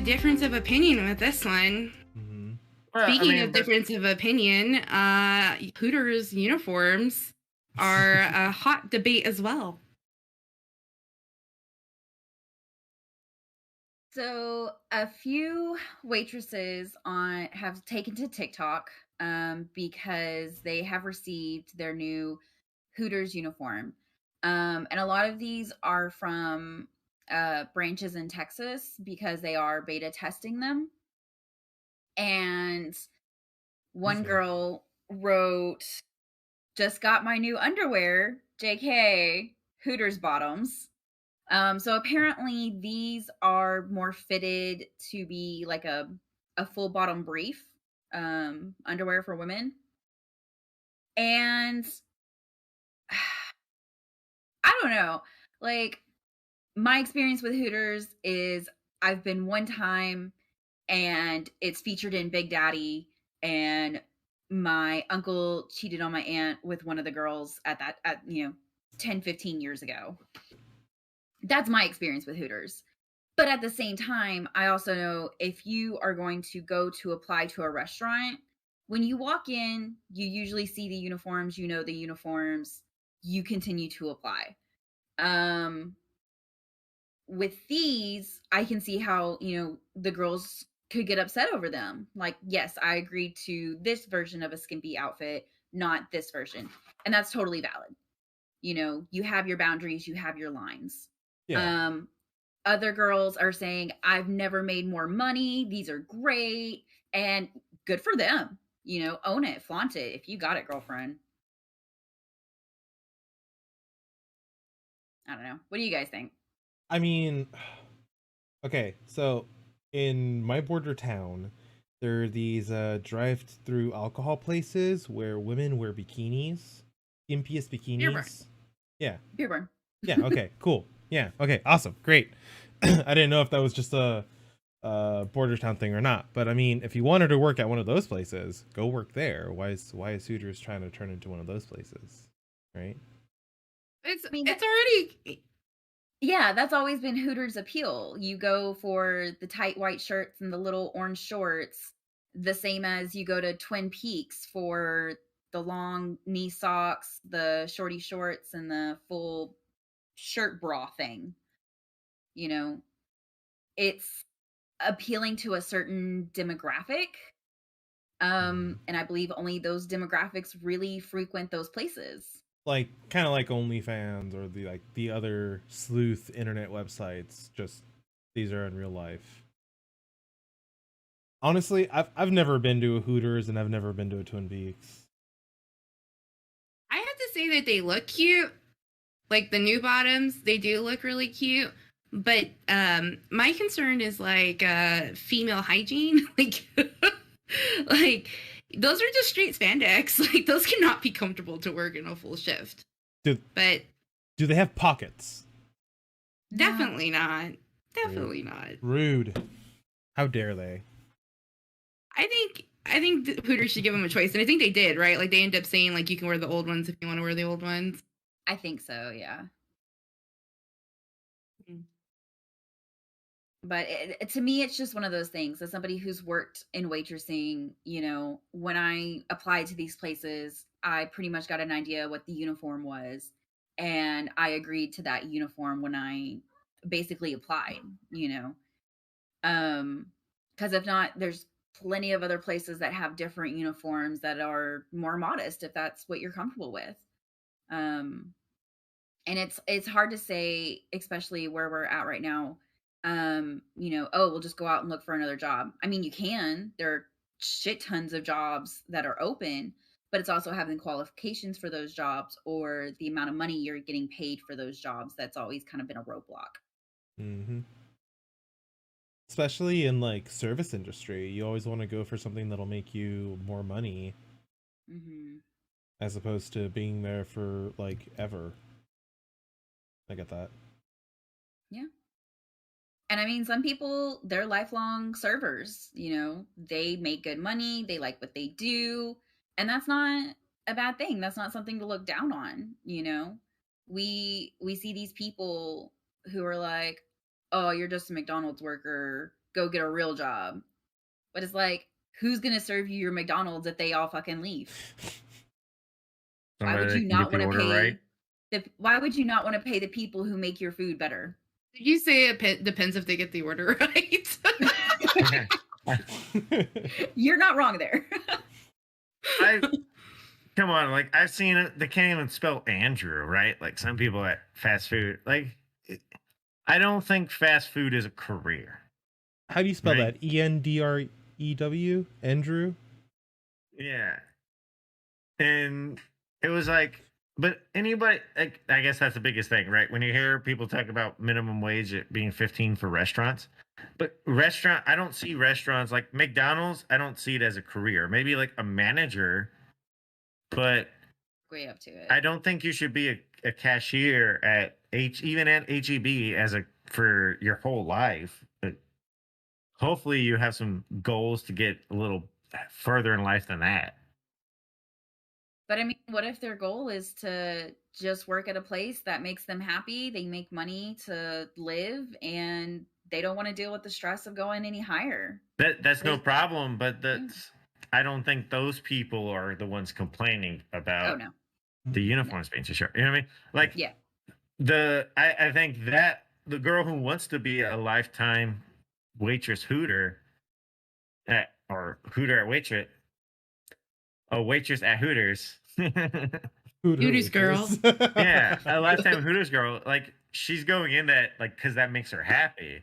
difference of opinion with this one. Mm-hmm. Speaking of difference of opinion, Hooter's uniforms are a hot debate as well. So a few waitresses have taken to TikTok because they have received their new Hooters uniform. And a lot of these are from branches in Texas because they are beta testing them. And one girl wrote, "Just got my new underwear, JK, Hooters bottoms." So apparently these are more fitted to be like a full bottom brief underwear for women. And I don't know, like my experience with Hooters is I've been one time and it's featured in Big Daddy, and my uncle cheated on my aunt with one of the girls at 10, 15 years ago. That's my experience with Hooters. But at the same time, I also know if you are going to go to apply to a restaurant, when you walk in, you usually see the uniforms, you know the uniforms, you continue to apply. With these, I can see how, the girls could get upset over them. Like, yes, I agreed to this version of a skimpy outfit, not this version. And that's totally valid. You have your boundaries, you have your lines. Yeah. Other girls are saying, I've never made more money. These are great. And good for them. Own it, flaunt it. If you got it, girlfriend. I don't know. What do you guys think? I mean, okay, so in my border town, there are these drive-through alcohol places where women wear bikinis, skimpiest bikinis. Beer burn. Yeah. Beer burn. Yeah. Okay. Cool. Yeah. Okay. Awesome. Great. I didn't know if that was just a border town thing or not, but I mean, if you wanted to work at one of those places, go work there. Why is Hooters trying to turn into one of those places, right? It's already. Yeah, that's always been Hooters' appeal. You go for the tight white shirts and the little orange shorts, the same as you go to Twin Peaks for the long knee socks, the shorty shorts, and the full shirt bra thing. It's appealing to a certain demographic. And I believe only those demographics really frequent those places. Like kind of like OnlyFans or the other sleuth internet websites. Just these are in real life. Honestly, I've never been to a Hooters and I've never been to a Twin Peaks. I have to say that they look cute. Like the new bottoms, they do look really cute. But my concern is like female hygiene. Like those are just straight spandex. Like those cannot be comfortable to work in a full shift. Do they have pockets? Definitely not. Definitely not. Rude. How dare they? I think Hooters should give them a choice, and I think they did, right? Like they end up saying like you can wear the old ones if you want to wear the old ones. I think so, yeah. But to me, it's just one of those things. As somebody who's worked in waitressing, when I applied to these places, I pretty much got an idea what the uniform was. And I agreed to that uniform when I basically applied, because if not, there's plenty of other places that have different uniforms that are more modest, if that's what you're comfortable with. And it's hard to say, especially where we're at right now. We'll just go out and look for another job. I mean, you can. There are shit tons of jobs that are open, but it's also having qualifications for those jobs or the amount of money you're getting paid for those jobs. That's always kind of been a roadblock. Mm-hmm. Especially in like service industry, you always want to go for something that'll make you more money, as opposed to being there for like ever. I get that. Yeah. And I mean, some people, they're lifelong servers, they make good money. They like what they do. And that's not a bad thing. That's not something to look down on. We see these people who are like, oh, you're just a McDonald's worker. go get a real job. But it's like, who's gonna serve you your McDonald's if they all fucking leave? Why would you not want to pay why would you not want to pay the people who make your food better? Did you say it depends if they get the order right? You're not wrong there. Come on, like I've seen it. They can't even spell Andrew, right? Like some people at fast food. Like I don't think fast food is a career. How do you spell Right. that? ENDREW? Andrew? Yeah. And it was like, but anybody, like, I guess that's the biggest thing, right? When you hear people talk about minimum wage at being 15 for restaurants, but I don't see restaurants like McDonald's. I don't see it as a career. Maybe like a manager, but Way up to it. I don't think you should be a cashier at even at HEB for your whole life. But hopefully you have some goals to get a little further in life than that. But I mean, what if their goal is to just work at a place that makes them happy? They make money to live and they don't want to deal with the stress of going any higher. That's no problem, but I don't think those people are the ones complaining about Oh no. the uniforms being too short. You know what I mean? Like Yeah. I think that the girl who wants to be a lifetime waitress Hooter or Hooter at waitress, a waitress at Hooters. Hooters girl. Yeah, a lifetime Hooters girl. Like she's going in that like because that makes her happy.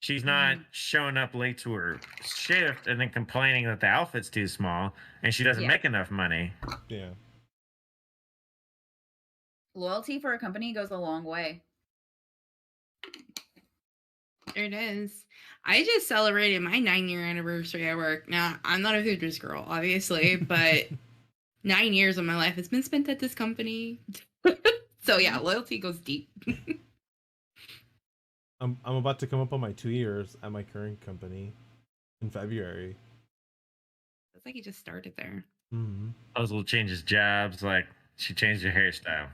She's not showing up late to her shift and then complaining that the outfit's too small and she doesn't make enough money. Yeah. Loyalty for a company goes a long way. There it is. I just celebrated my 9-year anniversary at work. Now, I'm not a Hooters girl, obviously, but 9 years of my life has been spent at this company. So yeah, loyalty goes deep. I'm about to come up on my 2 years at my current company in February. It's like you just started there. Mm-hmm. Puzzle changes jobs, like she changed her hairstyle.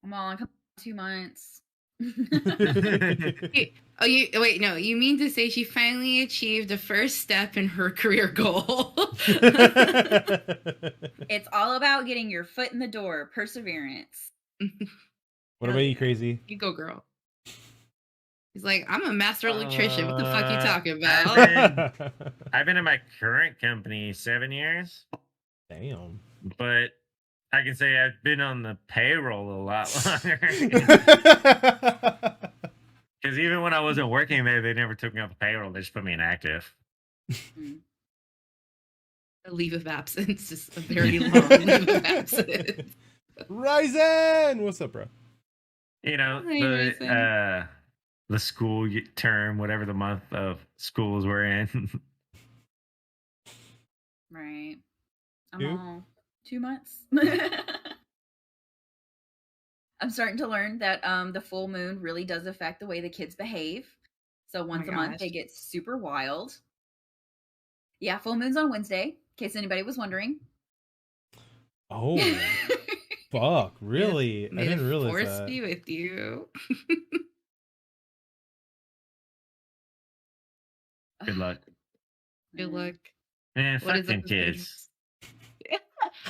Come on, 2 months. You mean to say she finally achieved the first step in her career goal? It's all about getting your foot in the door, perseverance. What about you, Crazy? You go, girl. He's like, I'm a master electrician. What the fuck you talking about? I've been in my current company 7 years. Damn. But I can say I've been on the payroll a lot longer. Because even when I wasn't working there, they never took me off the payroll. They just put me in active. A leave of absence, just a very long leave of absence. Ryzen! What's up, bro? You know, the school term, whatever the month of schools we're in. Right. Two? I'm all 2 months. I'm starting to learn that the full moon really does affect the way the kids behave. So once a month they get super wild. Yeah, full moon's on Wednesday, in case anybody was wondering. Oh, fuck! Really? I May didn't the realize force that. be with you. Good luck. Good luck. Man, What is fucking up with kids.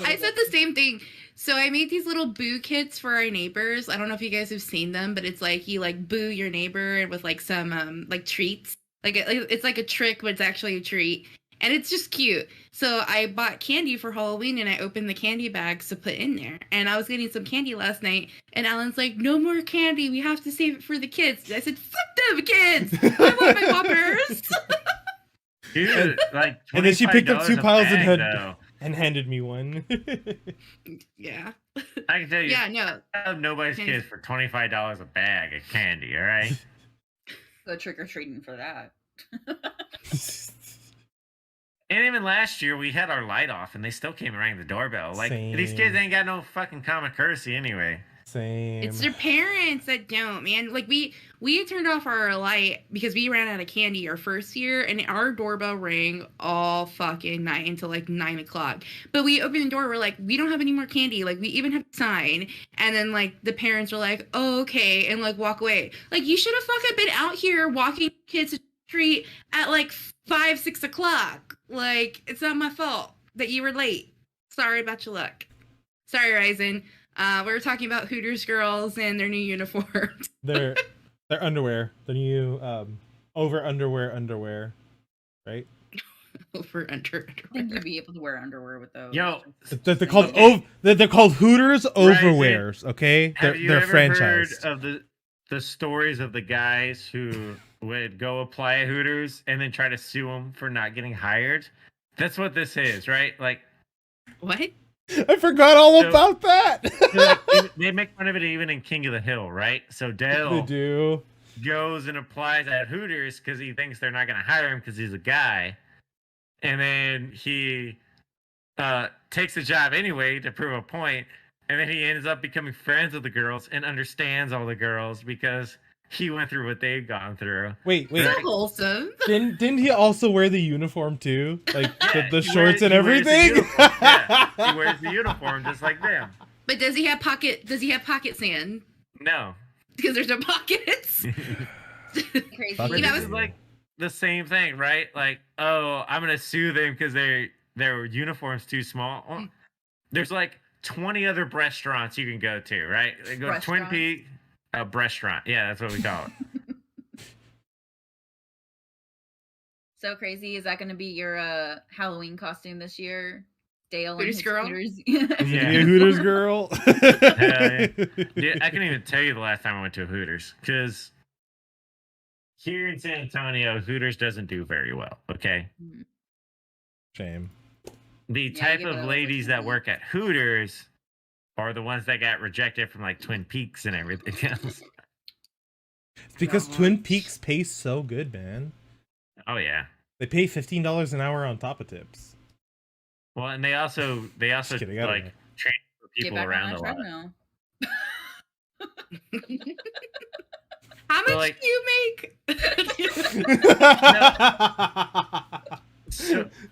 I said the same thing. So I made these little boo kits for our neighbors. I don't know if you guys have seen them, but it's like you like boo your neighbor with like some like treats. Like it's like a trick, but it's actually a treat. And it's just cute. So I bought candy for Halloween and I opened the candy bags to put in there. And I was getting some candy last night and Alan's like, no more candy. We have to save it for the kids. And I said, fuck them kids. I want my poppers. Dude, like, And then she picked up two $25 a piles bag, and handed me one. Yeah. I can tell you, Yeah, no. I have nobody's Candy. kids for $25 a bag of candy, all right? Go trick-or-treating for that. And even last year, we had our light off, and they still came and rang the doorbell. Like, these kids Same. ain't got no fucking common courtesy anyway. Same. It's their parents that don't, man. Like we had turned off our light because we ran out of candy our first year, and our doorbell rang all fucking night until like 9 o'clock. But we opened the door, we're like, we don't have any more candy. Like we even have a sign, and then like the parents were like, oh okay, and like walk away. Like you should have fucking been out here walking kids to Street at like 5, 6 o'clock. Like, it's not my fault that you were late. Sorry about your luck. Sorry, Ryzen. We were talking about Hooters girls and their new uniforms. Their underwear, the new over underwear, right? Over I think underwear. you'd be able to wear underwear with those. Yo, They're called Okay. they're called Hooters overwears. Okay, have you they're ever heard franchised. of the stories of the guys who would go apply at Hooters and then try to sue them for not getting hired? That's what this is, right? Like, What? I forgot all So- about that. they make fun of it even in King of the Hill, right? So They Dale do. goes and applies at Hooters because he thinks they're not going to hire him because he's a guy, and then he takes the job anyway to prove a point, and then he ends up becoming friends with the girls and understands all the girls because he went through what they've gone through. Wait. So wholesome. Didn't he also wear the uniform too? Like Yeah, the he shorts wears- and he wears the everything? uniform. Yeah, he wears the uniform just like them. But does he have pocket sand? No. Because there's no pockets. Crazy. Fuck But You know, this it's- is like the same thing, right? Like, oh, I'm gonna sue them because their uniform's too small. Well, there's like 20 other restaurants you can go to, right? Like, go to Twin Restaurants? Peaks, a restaurant. Yeah, that's what we call it. So crazy. Is that going to be your Halloween costume this year? Dale and Hooters his girl? Hooters. Yeah. A Hooters girl. yeah. Dude, I can't even tell you the last time I went to a Hooters because here in San Antonio, Hooters doesn't do very well. Okay, Shame. the Yeah, type you of gotta ladies that listen. work at Hooters are the ones that got rejected from like Twin Peaks and everything else. It's because God. Twin Peaks pays so good, man. Oh yeah. They pay $15 an hour on top of tips. Well, and they also Just kidding, I don't like know. transfer Get people back around on a that lot. treadmill. How much like- do you make?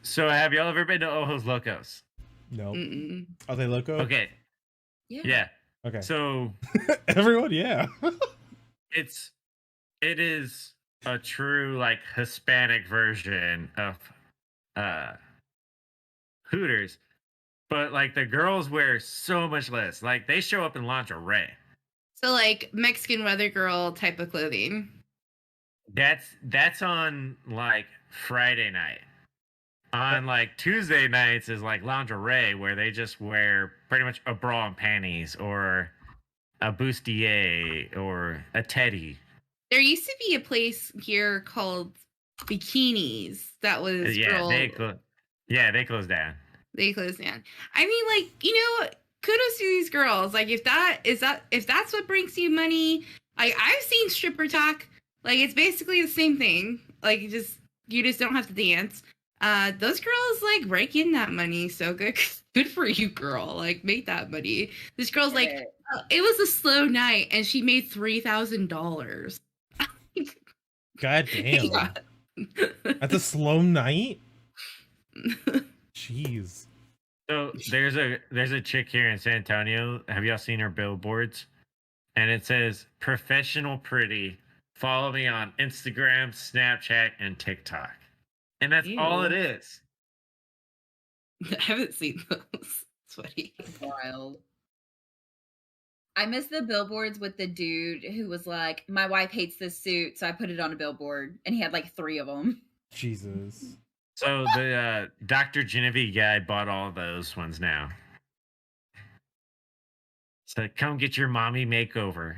So have y'all ever been to Ojos Locos? No. Mm-mm. Are they loco? Okay, yeah. Okay. So Everyone, yeah. it is a true like Hispanic version of Hooters, but like the girls wear so much less. Like they show up in lingerie. So like Mexican weather girl type of clothing. That's on like Friday night. On like Tuesday nights is like lingerie where they just wear pretty much a bra and panties or a bustier or a teddy. There used to be a place here called Bikinis that was Yeah, girl. they closed down. They closed down. I mean, like, you know, kudos to these girls. Like, if that's what brings you money, like I've seen stripper talk. Like, it's basically the same thing. Like, you just don't have to dance. Those girls like rake in that money so good. Good for you, girl. Like, make that money. This girl's like, it was a slow night, and she made $3,000. God damn. Yeah. That's a slow night? Jeez. So there's a chick here in San Antonio. Have y'all seen her billboards? And it says professional pretty. Follow me on Instagram, Snapchat, and TikTok. And that's all it Ew. is. I haven't seen those. It's funny. Wild. I miss the billboards with the dude who was like, my wife hates this suit, so I put it on a billboard. And he had like 3 of them. Jesus. So the Dr. Genevieve guy bought all those ones now. So come get your mommy makeover.